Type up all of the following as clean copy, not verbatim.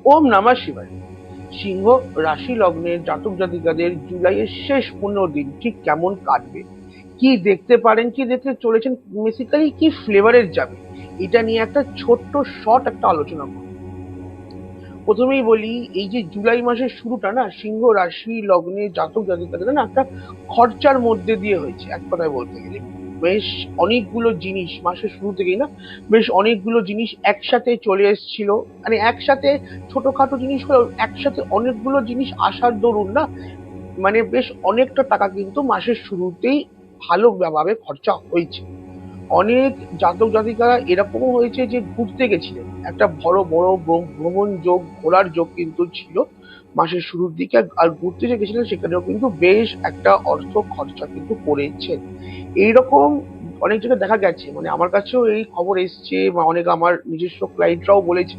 ওম নমঃ শিবায়। সিংহ রাশি লগ্নের জাতক জাতিকাদের জুলাইয়ের শেষ 15 দিন ঠিক কেমন কাটবে, কি দেখতে পারেন, কি দেখতে চলেছেন, বেসিক্যালি কি ফ্লেভারের যাবে, এটা নিয়ে একটা ছোট্ট শর্ট একটা আলোচনা করব। প্রথমেই বলি, এই যে জুলাই মাসের শুরুটা না, সিংহ রাশি লগ্নে জাতক জাতিকাদের না একটা খরচার মধ্যে দিয়ে হয়েছে, এক কথায় বলতে গেলে। বেশ অনেকগুলো জিনিস মাসের শুরু থেকেই না, বেশ অনেকগুলো জিনিস একসাথে চলে এসেছিল। মানে একসাথে ছোটখাটো জিনিস হলেও একসাথে অনেকগুলো জিনিস আসার দরুন না, মানে বেশ অনেকটা টাকা কিন্তু মাসের শুরুতেই ভালোভাবে খরচা হয়েছে। অনেক জাতক জাতিকারা এরকমও হয়েছে যে ঘুরতে গেছিলেন, একটা বড় বড় ভ্রমণ যোগ, ঘোরার যোগ কিন্তু ছিল মাসের শুরুর দিকে। আর ঘুরতে যে গেছিলেন সেখানেও কিন্তু বেশ একটা অর্থ খরচা কিন্তু করেছে। এইরকম অনেক জায়গায় দেখা গেছে, মানে আমার কাছেও এই খবর এসছে বা অনেক আমার নিজস্ব ক্লায়েন্টরাও বলেছে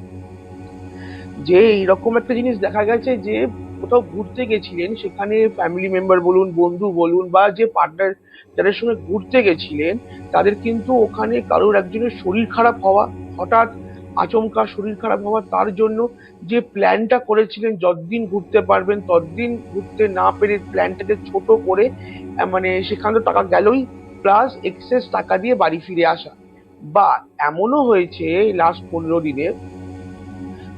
যে এইরকম একটা জিনিস দেখা গেছে যে কোথাও ঘুরতে গেছিলেন, সেখানে ফ্যামিলি মেম্বার বলুন, বন্ধু বলুন, বা যে পার্টনার যাদের সঙ্গে ঘুরতে গেছিলেন, তাদের কিন্তু ওখানে কারোর একজনের শরীর খারাপ হওয়া, হঠাৎ আচমকা শরীর খারাপ হওয়া, তার জন্য যে প্ল্যানটা করেছিলেন যতদিন ঘুরতে পারবেন ততদিন ঘুরতে না পেরে প্ল্যানটাকে ছোট করে মানে সেখানে টাকা গেলই, প্লাস এক্সেস টাকা দিয়ে বাড়ি ফিরে আসা। বা এমনও হয়েছে লাস্ট 15 দিনে,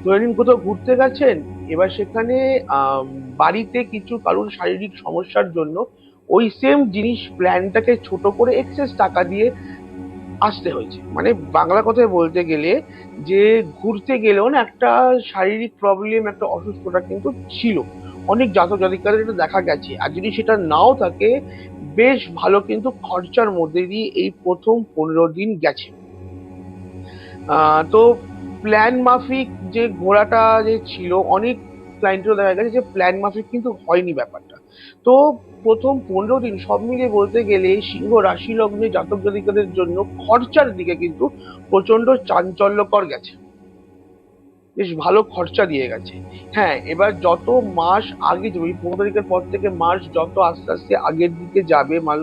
ধরে নিন কোথাও ঘুরতে গেছেন, এবার সেখানে আহ বাড়িতে কিছু কারোর শারীরিক সমস্যার জন্য ওই সেম জিনিস প্ল্যানটাকে ছোট করে এক্সেস টাকা দিয়ে আসতে হয়েছে। মানে বাংলা কথায় বলতে গেলে, যে ঘুরতে গেলেও না একটা শারীরিক প্রবলেম, একটা অসুস্থতা কিন্তু ছিল অনেক জাতক জাতিকাদের, এটা দেখা গেছে। আর যদি সেটা নাও থাকে, বেশ ভালো কিন্তু খরচার মধ্যে দিয়ে এই প্রথম 15 দিন গেছে। তো প্ল্যান মাফিক যে ঘোরাটা যে ছিল, অনেক ক্লায়েন্টেরও দেখা গেছে যে প্ল্যান মাফিক কিন্তু হয়নি ব্যাপারটা। তো প্রথম 15 দিন সব মিলিয়ে বলতে গেলে সিংহ রাশি লগ্নে জাতক জাতিকাদের জন্য খরচার দিকে কিন্তু প্রচন্ড চাঞ্চল্যকর গেছে, বেশ ভালো খরচা দিয়ে গেছে। হ্যাঁ, এবার যত মাস আগে যাবে, 15 তারিখের পর থেকে মাস যত আস্তে আস্তে আগের দিকে যাবে, মাস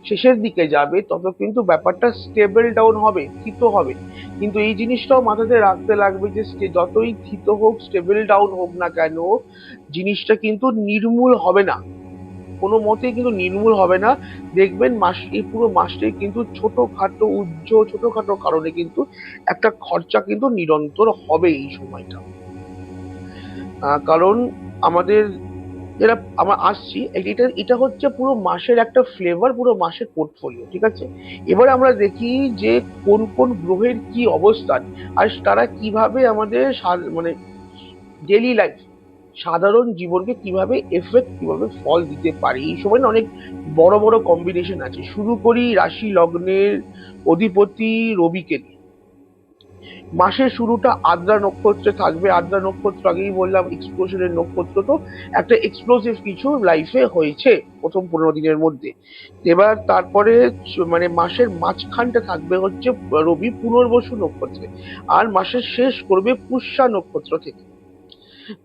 শেষের দিকে যাবে, তত কিন্তু ব্যাপারটা স্টেবল ডাউন হবে, থিত হবে। কিন্তু এই জিনিসটাও মাথাতে রাখতে লাগবে যে যতই থিত হোক, স্টেবল ডাউন হোক না কেন, জিনিসটা কিন্তু নির্মূল হবে না, কোনো মতেই কিন্তু নির্মূল হবে না। দেখবেন মাস, এই পুরো মাসটাই কিন্তু ছোটখাটো ছোটখাটো কারণে কিন্তু একটা খরচা কিন্তু নিরন্তর হবে এই সময়টা। কারণ আমাদের যেটা আমরা আসছি, এটা এটা হচ্ছে পুরো মাসের একটা ফ্লেভার, পুরো মাসের পোর্টফোলিও, ঠিক আছে। এবার আমরা দেখি যে কোন কোন গ্রহের কি অবস্থান, আর তারা কিভাবে আমাদের মানে ডেইলি লাইফ, সাধারণ জীবনকে কিভাবে এফেক্ট, কিভাবে ফল দিতে পারে। এই সময় না অনেক বড় বড় কম্বিনেশন আছে। শুরু করি রাশি লগ্নের অধিপতি রবিকে নিয়ে। মাসের শুরুটা আদ্রা নক্ষত্রে থাকবে। আদ্রা নক্ষত্র আগেই বললাম এক্সপ্লোশনের নক্ষত্র, তো একটা এক্সপ্লোসিভ কিছু লাইফে হয়েছে প্রথম 15 দিনের মধ্যে। এবার তারপরে মানে মাসের মাঝখানটা থাকবে হচ্ছে রবি পুনর্বসু নক্ষত্রে, আর মাসের শেষ করবে পুষ্যা নক্ষত্র থেকে।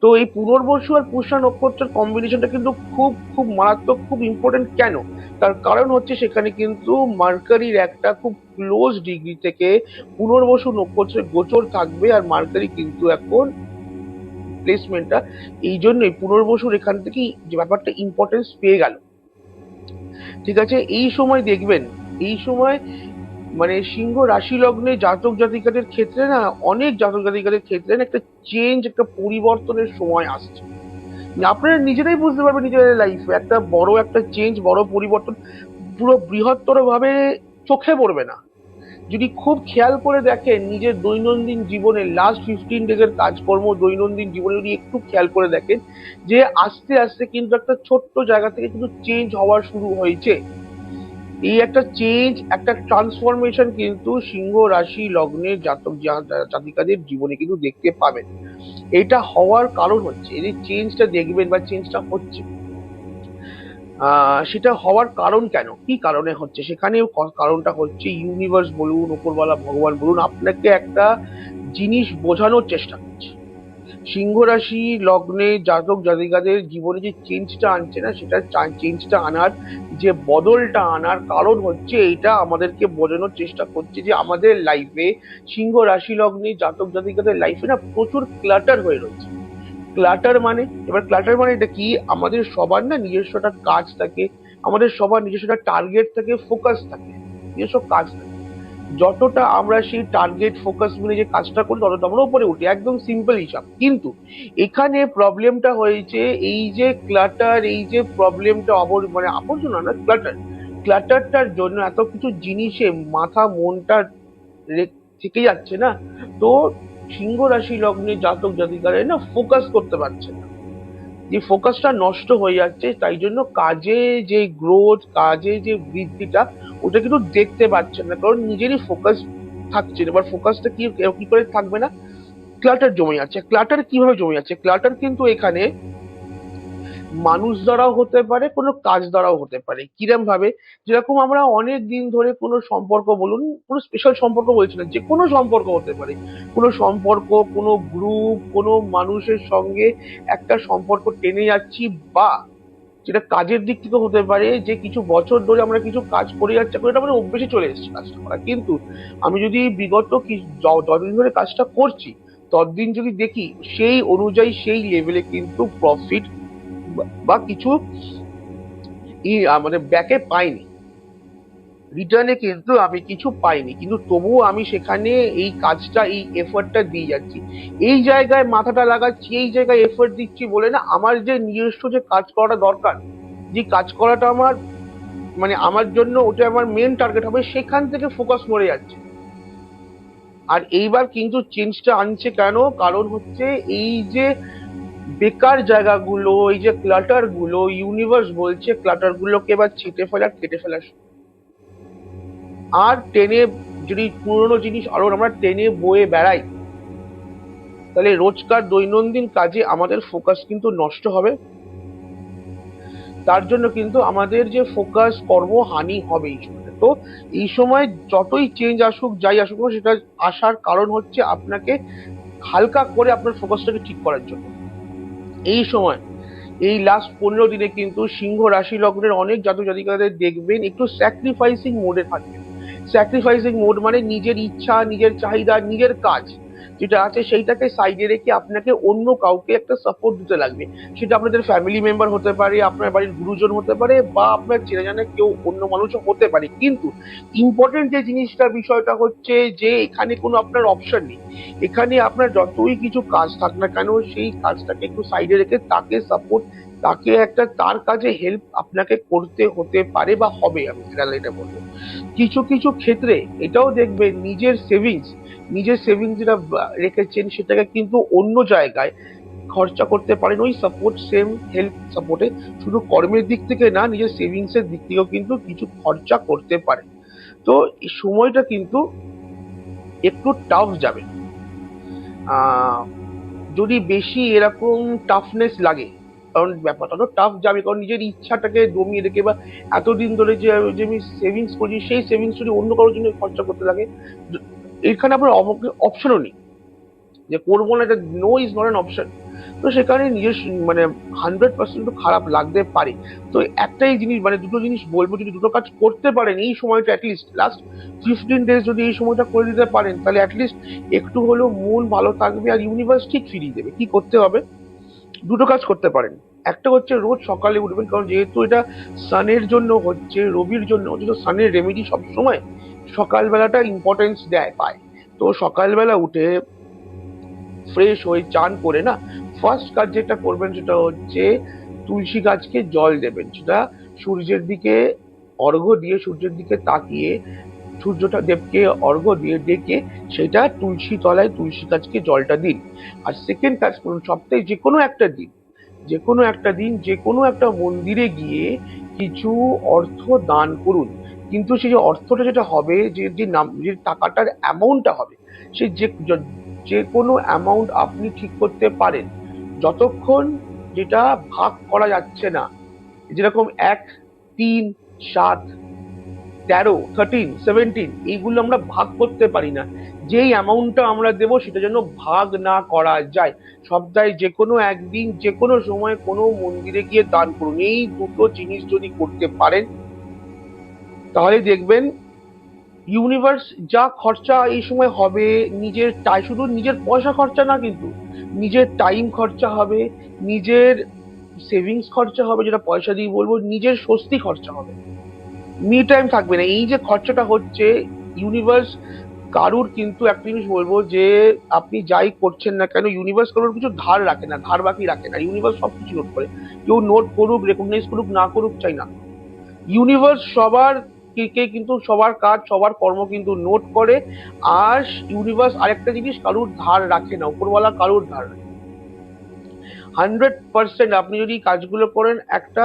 তো এই পুনর্বসু আর পুষ্যা নক্ষত্রের কম্বিনেশনটা কিন্তু খুব খুব মারাত্মক, খুব ইম্পর্টেন্ট। কেন? তার কারণ হচ্ছে সেখানে কিন্তু মার্কারির একটা খুব ক্লোজ ডিগ্রি থেকে পুনর্বসু নক্ষত্রের গোচর থাকবে। আর মার্কারি কিন্তু এখন প্লেসমেন্টটা এই জন্যই পুনর্বসুর এখান থেকেই যে ব্যাপারটা ইম্পর্টেন্স পেয়ে গেল, ঠিক আছে। এই সময় দেখবেন, এই সময় মানে সিংহ রাশি লগ্নে জাতক জাতিকাদের ক্ষেত্রে না, অনেক জাতক জাতিকাদের ক্ষেত্রে না একটা চেঞ্জ, একটা পরিবর্তনের সময় আসছে। আপনারা নিজেরাই বুঝতে পারবেন নিজেদের লাইফে একটা বড় একটা চেঞ্জ, বড় পরিবর্তন পুরো বৃহত্তর ভাবে চোখে পড়বে না। যদি খুব খেয়াল করে দেখেন নিজের দৈনন্দিন জীবনে লাস্ট 15 ডেজের কাজকর্ম, দৈনন্দিন জীবনে যদি একটু খেয়াল করে দেখেন, যে আস্তে আস্তে কিন্তু একটা ছোট্ট জায়গা থেকে কিন্তু চেঞ্জ হওয়া শুরু হয়েছে। এই একটা চেঞ্জ, একটা ট্রান্সফরমেশন কিন্তু সিংহ রাশি লগ্নের জাতক জাতিকাদের জীবনে কিন্তু দেখতে পাবেন। এটা হওয়ার কারণ হচ্ছে, এই যে চেঞ্জটা দেখবেন বা চেঞ্জটা হচ্ছে, সেটা হওয়ার কারণ কেন, কি কারণে হচ্ছে, সেখানে কারণটা হচ্ছে ইউনিভার্স বলুন, উপরওয়ালা ভগবান বলুন, আপনাকে একটা জিনিস বোঝানোর চেষ্টা করছে। সিংহ রাশি লগ্নে জাতক জাতিকাদের জীবনে যে চেঞ্জটা আনছে না, সেটা চেঞ্জটা আনার, যে বদলটা আনার কারণ হচ্ছে এইটা আমাদেরকে বোঝানোর চেষ্টা করছে যে আমাদের লাইফে, সিংহ রাশি লগ্নে জাতক জাতিকাদের লাইফে না প্রচুর ক্লাটার হয়ে রয়েছে। ক্লাটার মানে, এবার ক্লাটার মানে এটা কি, আমাদের সবার না নিজস্ব একটা কাজ থাকে, আমাদের সবার নিজস্ব একটা টার্গেট থাকে, ফোকাস থাকে, নিজস্ব কাজ থাকে। যতটা আমরা সেই টার্গেট ফোকাস মিলে যে কাজটা করি ততটা আমরা উপরে উঠি, একদম সিম্পল হিসাব। কিন্তু এখানে প্রবলেমটা হয়েছে এই যে ক্লাটার, এই যে প্রবলেমটা মানে আবর্জনা না, ক্লাটার, ক্লাটারটার জন্য এত কিছু জিনিসে মাথা মনটা থেকে যাচ্ছে না। তো সিংহ রাশি লগ্নে জাতক জাতিকারা না ফোকাস করতে পারছে না, যে ফোকাসটা নষ্ট হয়ে যাচ্ছে, তাই জন্য কাজে যে গ্রোথ, কাজে যে বৃদ্ধিটা, ওটা কিন্তু দেখতে পাচ্ছেন না, কারণ নিজেরই ফোকাস থাকছে না। এবার ফোকাসটা কি কি করে থাকবে না, ক্লাটার জমে যাচ্ছে। ক্লাটার কিভাবে জমে যাচ্ছে, ক্লাটার কিন্তু এখানে মানুষ দ্বারাও হতে পারে, কোনো কাজ দ্বারাও হতে পারে। কিরম ভাবে, যেরকম আমরা অনেক দিন ধরে কোনো সম্পর্ক বলুন, কোনো স্পেশাল সম্পর্ক বলছি না, যে কোনো সম্পর্ক হতে পারে, কোনো সম্পর্ক, কোনো গ্রুপ, কোনো মানুষের সঙ্গে একটা সম্পর্ক টেনে যাচ্ছি, বা যেটা কাজের দিক থেকে হতে পারে, যে কিছু বছর ধরে আমরা কিছু কাজ করে যাচ্ছি, এখন এটা মানে অভ্যেসে চলে এসেছে কাজটা করা। কিন্তু আমি যদি বিগত যতদিন ধরে কাজটা করছি, ততদিন যদি দেখি সেই অনুযায়ী সেই লেভেলে কিন্তু প্রফিট বা কিছু মানে ব্যাকে পাইনি, রিটার্নে কিন্তু আমি কিছু পাইনি, কিন্তু তবুও আমি সেখানে এই কাজটা, এই এফর্টটা দিয়ে যাচ্ছি, এই জায়গায় মাথাটা লাগাচ্ছি, এই জায়গায় এফর্ট দিচ্ছি বলে না, আমার যে নিজস্ব যে কাজ করাটা দরকার, যে কাজ করাটা আমার মানে আমার জন্য ওটা আমার মেন টার্গেট হবে, সেখান থেকে ফোকাস মরে যাচ্ছে। আর এইবার কিন্তু চেঞ্জটা আনছে কেন, কারণ হচ্ছে এই যে বেকার জায়গাগুলো, এই যে ক্লাটার গুলো, ইউনিভার্স বলছে ক্লাটার গুলোকে এবার ছিটে ফেলা, কেটে ফেলা। আর টেনে, যদি পুরোনো জিনিস আরো আমরা টেনে বয়ে বেড়াই, তাহলে রোজকার দৈনন্দিন কাজে আমাদের ফোকাস কিন্তু নষ্ট হবে। তার জন্য কিন্তু আমাদের যে ফোকাস, কর্মহানি হবে এই সময়। তো এই সময় যতই চেঞ্জ আসুক, যাই আসুক, সেটা আসার কারণ হচ্ছে আপনাকে হালকা করে আপনার ফোকাসটাকে ঠিক করার জন্য। এই সময়, এই লাস্ট 15 দিনে কিন্তু সিংহ রাশি লগ্নের অনেক জাতক জাতিকাদের দেখবেন একটু স্যাক্রিফাইসিং মোডে থাকবেন। স্যাক্রিফাইসিং মোড মানে নিজের ইচ্ছা, নিজের চাহিদা, নিজের কাজ যেটা আছে সেইটাকে সাইডে রেখে আপনাকে অন্য কাউকে একটা সাপোর্ট দিতে লাগবে। সেটা আপনাদের ফ্যামিলি মেম্বার হতে পারে, আপনার বাড়ির গুরুজন হতে পারে, বা আপনার চেনা জানা কেউ অন্য মানুষও হতে পারে। কিন্তু ইম্পর্টেন্ট যে জিনিসটা, বিষয়টা হচ্ছে যে এখানে কোনো আপনার অপশন নেই। এখানে আপনার যতই কিছু কাজ থাক না কেন, সেই কাজটাকে একটু সাইডে রেখে তাকে সাপোর্ট, তাকে একটা তার কাজে হেল্প আপনাকে করতে হতে পারে বা হবে, আমি এটা বলবো। কিছু কিছু ক্ষেত্রে এটাও দেখবেন নিজের সেভিংস যেটা রেখেছেন, সেটাকে কিন্তু অন্য জায়গায় খরচা করতে পারেন, ওই সাপোর্ট, সেম হেল্প সাপোর্টে। শুধু কর্মের দিক থেকে না, নিজের সেভিংস এর দিক থেকেও কিন্তু কিছু খরচা করতে পারেন। তো এই সময়টা কিন্তু একটু টাফ যাবে। আহ যদি বেশি এরকম টাফনেস লাগে, কারণ ব্যাপারটা তো টাফ যাবে, কারণ নিজের ইচ্ছাটাকে দমিয়ে রেখে বা এতদিন ধরে যে যে আমি সেভিংস করছি, সেই সেভিংস যদি অন্য কারোর জন্য খরচা করতে লাগে, এখানে আপনার অপশনও নেই যে করবো না, এটা no is not an option. তো সেখানে নিজের মানে 100% খারাপ লাগতে পারে। তো একটাই জিনিস, মানে দুটো জিনিস বলবো, যদি দুটো কাজ করতে পারেন এই সময়টা, অ্যাটলিস্ট লাস্ট 15 ডেজ যদি এই সময়টা করে দিতে পারেন, তাহলে অ্যাটলিস্ট একটু হলেও মন ভালো থাকবে, আর ইউনিভার্স ঠিক ফিরিয়ে দেবে। কি করতে হবে, দুটো কাজ করতে পারেন। একটা হচ্ছে রোজ সকালে উঠবেন, কারণ যেহেতু এটা সানের জন্য হচ্ছে, রবির জন্য হচ্ছে, তো সানের রেমেডি সবসময় সকালবেলাটা ইম্পর্টেন্স পায়। তো সকালবেলা উঠে ফ্রেশ হয়ে চান করে না, ফার্স্ট কাজ যেটা করবেন সেটা হচ্ছে তুলসী গাছকে জল দেবেন। সেটা সূর্যের দিকে অর্ঘ্য দিয়ে, সূর্যের দিকে তাকিয়ে, সূর্যটা দেবকে অর্ঘ্য দিয়ে ডেকে সেটা তুলসী তলায় তুলসী গাছকে জলটা দিন। আর সেকেন্ড কাজ করুন, সপ্তাহে যে কোনো একটা দিন যে কোনো একটা মন্দিরে গিয়ে কিছু অর্থ দান করুন। কিন্তু সেই যে অর্থটা যেটা হবে, যে যে নাম, যে টাকাটার অ্যামাউন্টটা হবে, সে যে কোনো অ্যামাউন্ট আপনি ঠিক করতে পারেন, যতক্ষণ যেটা ভাগ করা যাচ্ছে না, যেরকম 1, 3, 7, 13, 14, 17 এইগুলো আমরা ভাগ করতে পারি না। যেই অ্যামাউন্টটা আমরা দেবো সেটা যেন ভাগ না করা যায়। সপ্তাহে যে কোনো একদিন যে কোনো সময় কোনো মন্দিরে গিয়ে দান করুন। এই দুটো জিনিস যদি করতে পারেন তাহলে দেখবেন ইউনিভার্স যা খরচা এই সময় হবে, শুধু নিজের পয়সা খরচা না, কিন্তু নিজের টাইম খরচা হবে, নিজের সেভিংস খরচা হবে, যেটা পয়সা দিয়ে বলবো, নিজের স্বস্তি খরচা হবে, মি টাইম থাকবে না। এই যে খরচাটা হচ্ছে, ইউনিভার্স কারুর কিন্তু একটা জিনিস বলবো যে আপনি যাই করছেন না কেন, ইউনিভার্স কারোর কিছু ধার রাখে না, ধার বাকি রাখে না, ইউনিভার্স সবকিছু নোট করে। কেউ নোট করুক, রেকগনাইজ করুক না করুক চাই না, ইউনিভার্স সবার কে কিন্তু সবার কাজ সবার কর্ম কিন্তু নোট করে। আর ইউনিভার্স আরেকটা জিনিস, কারুর ধার রাখে না, উপরওয়ালা কারুর ধার রাখে। 100% আপনি যদি কাজগুলো করেন একটা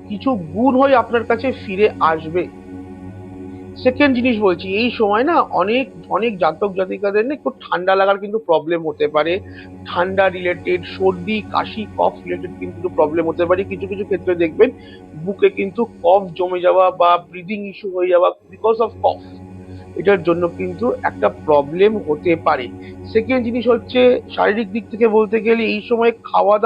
কিছু গুণ হয়ে আপনার কাছে ফিরে আসবে। সেকেন্ড জিনিস বলছি, এই সময় না অনেক অনেক জাতক জাতিকাদের না একটু ঠান্ডা লাগার কিন্তু প্রবলেম হতে পারে। ঠান্ডা রিলেটেড, সর্দি কাশি কফ রিলেটেড কিন্তু প্রবলেম হতে পারে। কিছু কিছু ক্ষেত্রে দেখবেন বুকে কিন্তু কফ জমে যাওয়া বা ব্রিদিং ইস্যু হয়ে যাওয়া বিকজ অফ কফ, এটার জন্য কিন্তু একটা প্রবলেম হতে পারে। সেকেন্ড জিনিস হচ্ছে, শারীরিক দিক থেকে বলতে গেলে এই সময় খাওয়া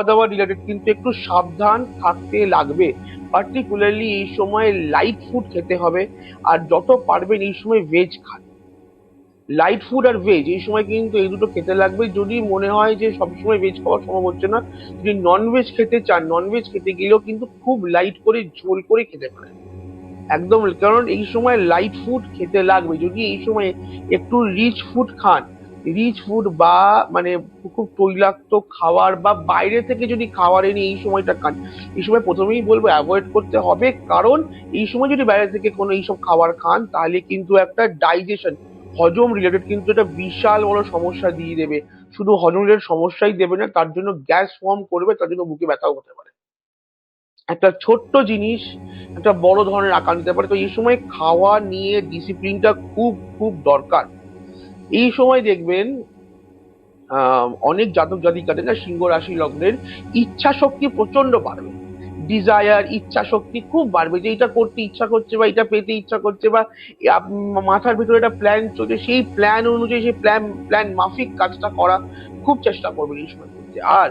দাওয়া রিলেটেড কিন্তু একটু সাবধান থাকতে লাগবে। পার্টিকুলারলি এই সময় লাইট ফুড খেতে হবে। আর যত পারবেন এই সময় ভেজ খান। লাইট ফুড আর ভেজ এই সময় কিন্তু এই দুটো খেতে লাগবে। যদি মনে হয় যে সবসময় ভেজ খাওয়া সম্ভব হচ্ছে না, যদি নন ভেজ খেতে চান, নন ভেজ খেতে গেলেও কিন্তু খুব লাইট করে ঝোল করে খেতে পারেন একদম। কারণ এই সময় লাইট ফুড খেতে লাগবে। যদি এই সময় একটু রিচ ফুড খান, রিচ ফুড বা মানে খুব তৈলাক্ত খাবার বা বাইরে থেকে যদি খাবার এনে এই সময়টা খান, এই সময় প্রথমেই বলবো অ্যাভয়েড করতে হবে। কারণ এই সময় যদি বাইরে থেকে কোনো এইসব খাবার খান তাহলে কিন্তু একটা ডাইজেশন, হজম রিলেটেড কিন্তু একটা বিশাল বড় সমস্যা দিয়ে দেবে। শুধু হজম রিলেটেড সমস্যাই দেবে না, তার জন্য গ্যাস ফর্ম করবে, তার জন্য বুকে ব্যথাও হতে পারে। একটা ছোট্ট জিনিস একটা বড় ধরনের আকার নিতে পারে। তো এই সময় খাওয়া নিয়ে ডিসিপ্লিনটা খুব খুব দরকার। এই সময় দেখবেন অনেক জাতক জাতিকাদের না, সিংহ রাশি লগ্নের ইচ্ছা শক্তি প্রচন্ড বাড়বে। ডিজায়ার, ইচ্ছা শক্তি খুব বাড়বে, যে এটা করতে ইচ্ছা করছে বা এটা পেতে ইচ্ছা করছে বা মাথার ভিতরে একটা প্ল্যান চলছে, সেই প্ল্যান অনুযায়ী সেই প্ল্যান মাফিক কাজটা করা খুব চেষ্টা করবেন এই সময় করতে। আর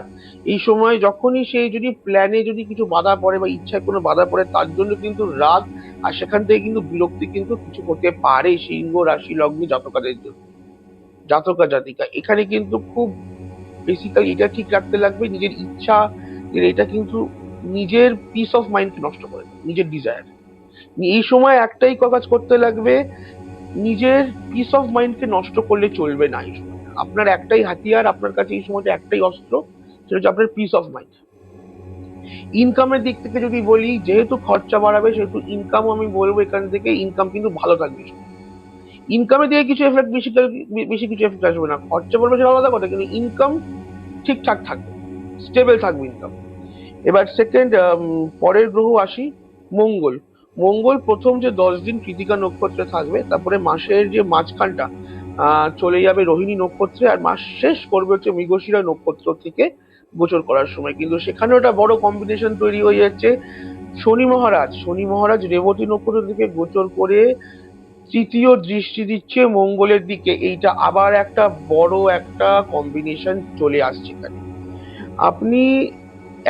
এই সময় যখনই সেই যদি প্ল্যানে যদি কিছু বাধা পড়ে বা ইচ্ছায় কোনো বাধা পড়ে, তার জন্য কিন্তু রাগ আর সেখান থেকে কিন্তু বিরক্তি কিন্তু কিছু হতে পারে সিংহ রাশি লগ্নে জাতকাদের জন্য। জাতকা জাতিকা এখানে কিন্তু খুব বেসিক্যালি এটা ঠিক রাখতে লাগবে, নিজের ইচ্ছা, এটা কিন্তু নিজের পিস অফ মাইন্ডকে নষ্ট করে দেয়, নিজের ডিজায়ার। এই সময় একটাই কাজ করতে লাগবে, নিজের পিস অফ মাইন্ডকে নষ্ট করলে চলবে না। এই সময় আপনার একটাই হাতিয়ার, আপনার কাছে এই সময়টা একটাই অস্ত্র, সেটা হচ্ছে আপনার পিস অফ মাইন্ড। ইনকামের দিক থেকে যদি বলি, যেহেতু খরচা বাড়াবে সেহেতু ইনকামও আমি বলবো এখান থেকে ইনকাম কিন্তু ভালো থাকবে। ইনকামের দিকে কিছু এফেক্ট বেশি কিছু এফেক্ট আসবে না, খরচা পড়বে সেটা আলাদা কথা, কিন্তু ইনকাম ঠিকঠাক থাকবে, স্টেবল থাকবে ইনকাম। এবার সেকেন্ড, পরের গ্রহ আসি, মঙ্গল। মঙ্গল প্রথম যে 10 দিন কৃতিকা নক্ষত্রে থাকবে, তারপরে মাসের যে মাঝখানটা চলে যাবে রোহিণী নক্ষত্রে, আর মাস শেষ করবে হচ্ছে মৃগশিরা নক্ষত্র থেকে গোচর করার সময়। কিন্তু সেখানে একটা বড় কম্বিনেশন তৈরি হয়ে যাচ্ছে। শনি মহারাজ রেবতী নক্ষত্র থেকে গোচর করে তৃতীয় দৃষ্টি দিচ্ছে মঙ্গলের দিকে। এইটা আবার একটা বড় একটা কম্বিনেশন চলে আসছে এখানে। আপনি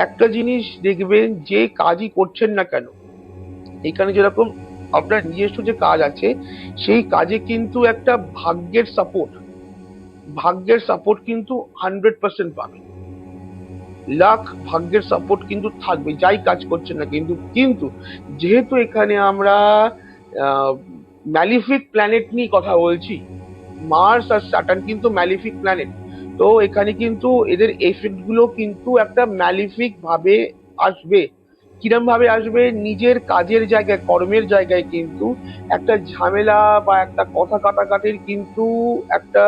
একটা জিনিস দেখবেন, যে কাজই করছেন না কেন, এখানে যেরকম আপনার নিজস্ব যে কাজ আছে সেই কাজে কিন্তু একটা ভাগ্যের সাপোর্ট কিন্তু 100% পাবে। লাখ ভাগ্যের সাপোর্ট কিন্তু থাকবে যাই কাজ করছেন না। কিন্তু কিন্তু যেহেতু এখানে আমরা ম্যালিফিক প্ল্যানেট নিয়ে কথা বলছি, মার্স আর স্যাটার্ন কিন্তু ম্যালিফিক প্ল্যানেট। তো এখানে কিন্তু এদের এফেক্ট গুলো কিন্তু একটা ম্যালিফিক ভাবে আসবে। কিরম ভাবে আসবে, নিজের কাজের জায়গায় কর্মের জায়গায় কিন্তু একটা ঝামেলা বা একটা কথা কাটাকাটির কিন্তু একটা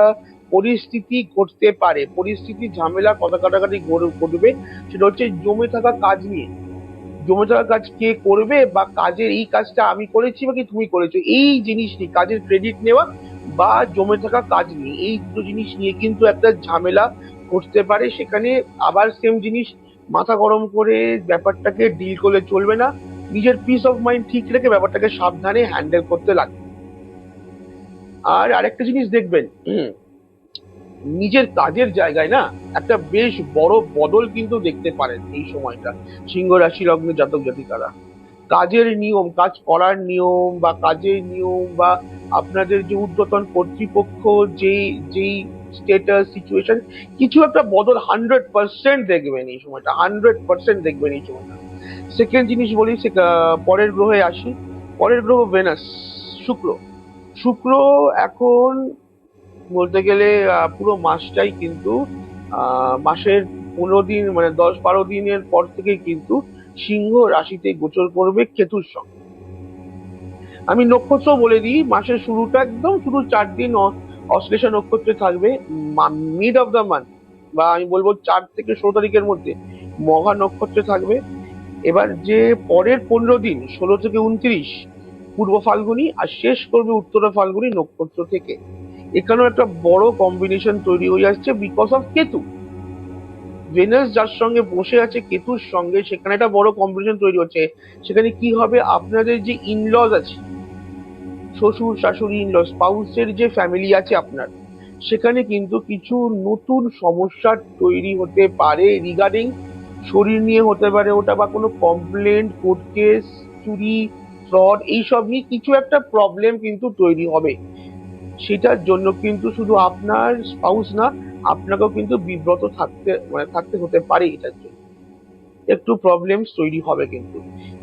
পরিস্থিতি ঘটতে পারে। পরিস্থিতি, ঝামেলা, কথা কাটাকাটি ঘটবে। সেটা হচ্ছে জমে থাকা কাজ নিয়ে। জমে থাকা কাজ কে করবে, বা কাজের এই কাজটা আমি করেছি বা কি তুমি করেছো, এই জিনিস নিয়ে কাজের ক্রেডিট নেওয়া বা জমে থাকা কাজ নিয়ে, এই দুটো জিনিস নিয়ে কিন্তু একটা ঝামেলা ঘটতে পারে। সেখানে আবার সেম জিনিস, মাথা গরম করে ব্যাপারটাকে ডিল করলে চলবে না। নিজের পিস অফ মাইন্ড ঠিক রেখে ব্যাপারটাকে সাবধানে হ্যান্ডেল করতে লাগবে। আর আরেকটা জিনিস দেখবেন, নিজের কাজের জায়গায় না একটা বেশ বড় বদল কিন্তু দেখতে পারেন এই সময়টা সিংহ রাশি লগ্নের জাতক জাতিকারা। কাজের নিয়ম, কাজ করার নিয়ম বা কাজের নিয়ম বা আপনাদের যে ঊর্ধ্বতন কর্তৃপক্ষ যেই যেই স্টেটাস সিচুয়েশন, কিছু একটা বদল 100% দেখবেন এই সময়টা, 100% দেখবেন এই সময়টা। সেকেন্ড জিনিস বলি, পরের গ্রহে আসি। পরের গ্রহ ভেনাস, শুক্র। শুক্র এখন বলতে গেলে পুরো মাসটাই কিন্তু মাসের 15 দিন মানে 10-12 দিনের পর থেকে কিন্তু সিংহ রাশিতে গোচর করবে কেতুর সঙ্গে। আমি নক্ষত্র বলে দিই, মাসের শুরুটা একদম শুরু 4 দিন অশ্লেষা নক্ষত্রে থাকবে। মিড অফ দ্য মান্থ বা আমি বলবো 4 থেকে 16 তারিখের মধ্যে মঘা নক্ষত্রে থাকবে। এবার যে পরের 15 দিন 16 থেকে 29 পূর্ব ফাল্গুনী, আর শেষ করবে উত্তরা ফাল্গুনী নক্ষত্র থেকে। এখানেও একটা বড় কম্বিনেশন তৈরি হয়ে আসছে বিকজ অফ কেতু। ভেনাস যার সঙ্গে বসে আছে কেতুর সঙ্গে, সেখানে একটা বড় কম্বিনেশন তৈরি হচ্ছে। সেখানে কি হবে, আপনাদের যে ইনলজ আছে, শ্বশুর শাশুড়ি, ইনলজ, স্পাউসের যে ফ্যামিলি আছে আপনার, সেখানে কিন্তু কিছু নতুন সমস্যা তৈরি হতে পারে রিগার্ডিং শরীর নিয়ে হতে পারে ওটা, বা কোনো কমপ্লেন, কোর্ট কেস, চুরি, ফ্রড, এইসব নিয়ে কিছু একটা প্রবলেম কিন্তু তৈরি হবে। সেটার জন্য কিন্তু শুধু আপনার স্পাউস না, আপনাকেও কিন্তু বিব্রত থাকতে হতে পারে। এটার জন্য একটু প্রবলেম তৈরি হবে কিন্তু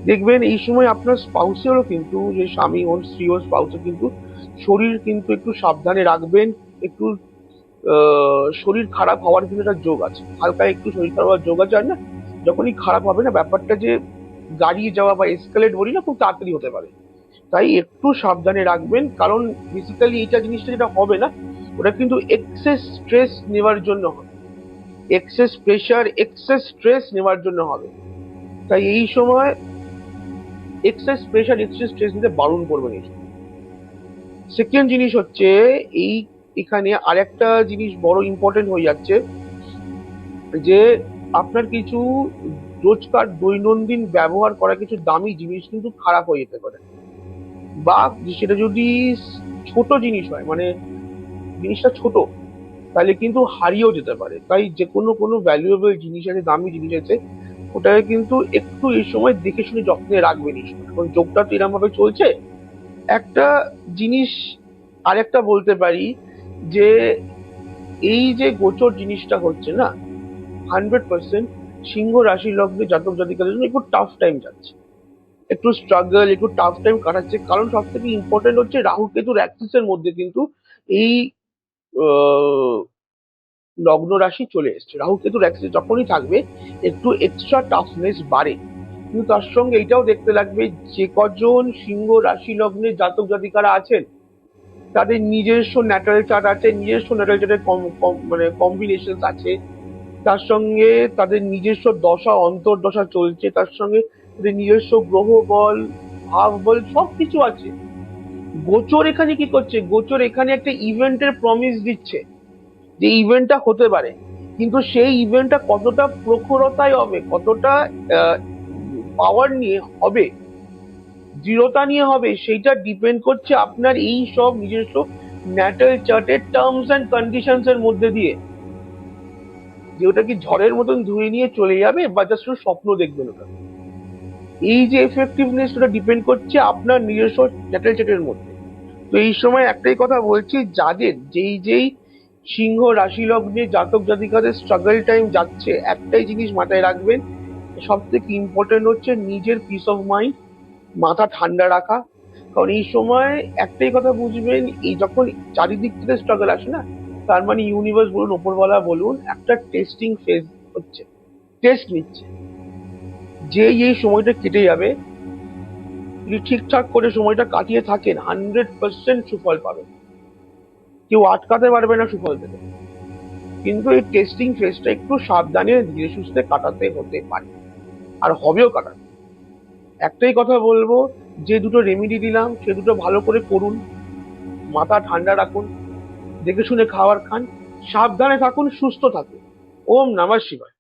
দেখবেন এই সময় আপনার স্পাউসেরও কিন্তু, যে স্বামী হোন, স্ত্রী হোন, স্পাউসের কিন্তু শরীর কিন্তু একটু সাবধানে রাখবেন। একটু শরীর খারাপ হওয়ার কিন্তু একটা যোগ আছে, হালকা একটু শরীর খারাপ হওয়ার যোগ আছে। আর না, যখনই খারাপ হবে না, ব্যাপারটা যে গাড়িয়ে যাওয়া বা এসকালেট বলি না, খুব তাড়াতাড়ি হতে পারে। তাই একটু সাবধানে রাখবেন, কারণ বেসিক্যালি এটা জিনিসটা যেটা হবে না, ওটা কিন্তু এক্সেস স্ট্রেস নেওয়ার জন্য হবে, এক্সেস প্রেশার, এক্সেস স্ট্রেস নেওয়ার জন্য হবে। তাই এই সময় এক্সেস প্রেশার, এক্সেস স্ট্রেস নিতে বারণ করবেন। এই সেকেন্ড জিনিস হচ্ছে, এই এখানে আরেকটা জিনিস বড় ইম্পর্টেন্ট হয়ে যাচ্ছে, যে আপনার কিছু রোজকার দৈনন্দিন ব্যবহার করা কিছু দামি জিনিস কিন্তু খারাপ হয়ে যেতে পারে, বা সেটা যদি ছোট জিনিস হয়, মানে জিনিসটা ছোট, তাহলে কিন্তু হারিয়েও যেতে পারে। তাই যে কোনো ভ্যালুয়েবল জিনিস আছে, দামি জিনিস আছে, ওটাকে কিন্তু একটু এই সময় দেখে শুনে যত্নে রাখবেন। এই সময় এখন যোগটা তো এরকম ভাবে চলছে। একটা জিনিস আরেকটা বলতে পারি, যে এই যে গোচর জিনিসটা হচ্ছে না, 100% সিংহ রাশি লগ্নে জাতক জাতিকাদের জন্য একটু টাফ টাইম যাচ্ছে, একটু স্ট্রাগল, একটু টাফ টাইম কাটাচ্ছে। কারণ সব থেকে ইম্পর্টেন্ট হচ্ছে রাহু কেতুর অ্যাক্সিসের মধ্যে কিন্তু এই আহ, লগ্ন রাশি চলে এসছে। রাহু কেতুর অ্যাক্সিস যখনই থাকবে একটু এক্সট্রা টাফনেস বাড়ে। কিন্তু তার সঙ্গে এটাও দেখতে লাগবে, যে কজন সিংহ রাশি লগ্নে জাতক জাতিকারা আছেন, তাদের নিজস্ব ন্যাটাল চার্ট আছে, নিজস্ব ন্যাটাল চার্টের মানে কম্বিনেশন আছে, তার সঙ্গে তাদের নিজস্ব দশা অন্তর্দশা চলছে, তার সঙ্গে তাদের নিজস্ব গ্রহ বল, ভাব বল, সবকিছু আছে। গোচর এখানে কি করছে, গোচর এখানে একটা ইভেন্টের প্রমিস দিচ্ছে, যে ইভেন্টটা হতে পারে, কিন্তু সেই ইভেন্টটা কতটা প্রখরতায় হবে, কতটা পাওয়ার নিয়ে হবে, দৃঢ়তা নিয়ে হবে, সেইটা ডিপেন্ড করছে আপনার এই সব নিজস্ব ন্যাটাল চার্টের টার্মস অ্যান্ড কন্ডিশনস এর মধ্যে দিয়ে। যে ওটা কি ঝড়ের মতন ধুয়ে নিয়ে চলে যাবে, বা জাস্ট স্বপ্ন দেখবেন ওটা, এই যে এফেক্টিভনেস, ওটা ডিপেন্ড করছে আপনার নিজস্ব ন্যাটাল চার্টের মধ্যে। তো এই সময় একটাই কথা বলছি, যাদের যেই যেই সিংহ রাশি লগ্নে জাতক জাতিকাদের স্ট্রাগল টাইম যাচ্ছে, একটাই জিনিস মাথায় রাখবেন, সব থেকে ইম্পর্টেন্ট হচ্ছে নিজের পিস অফ মাইন্ড, মাথা ঠান্ডা রাখা। কারণ এই সময় একটাই কথা বুঝবেন, এই যখন চারিদিক থেকে স্ট্রাগল আসে না, তার মানে ইউনিভার্স বলুন, ওপরওয়ালা বলুন, একটা টেস্টিং ফেজ হচ্ছে, টেস্ট নিচ্ছে। যে এই সময়টা কেটে যাবে, যদি ঠিকঠাক করে সময়টা কাটিয়ে থাকেন, 100% সুফল পাবেন, কেউ আটকাতে পারবে না সুফল থেকে। কিন্তু এই টেস্টিং ফেজটা একটু সাবধানে ধীরে সুস্থে কাটাতে হতে পারে, আর হবেও কাটাতে। একটাই কথা বলবো, যে দুটো রেমেডি দিলাম সে দুটো ভালো করে করুন, মাথা ঠান্ডা রাখুন, দেখে শুনে খাবার খান, সাবধানে থাকুন, সুস্থ থাকুন। ওম নমঃ শিবায়।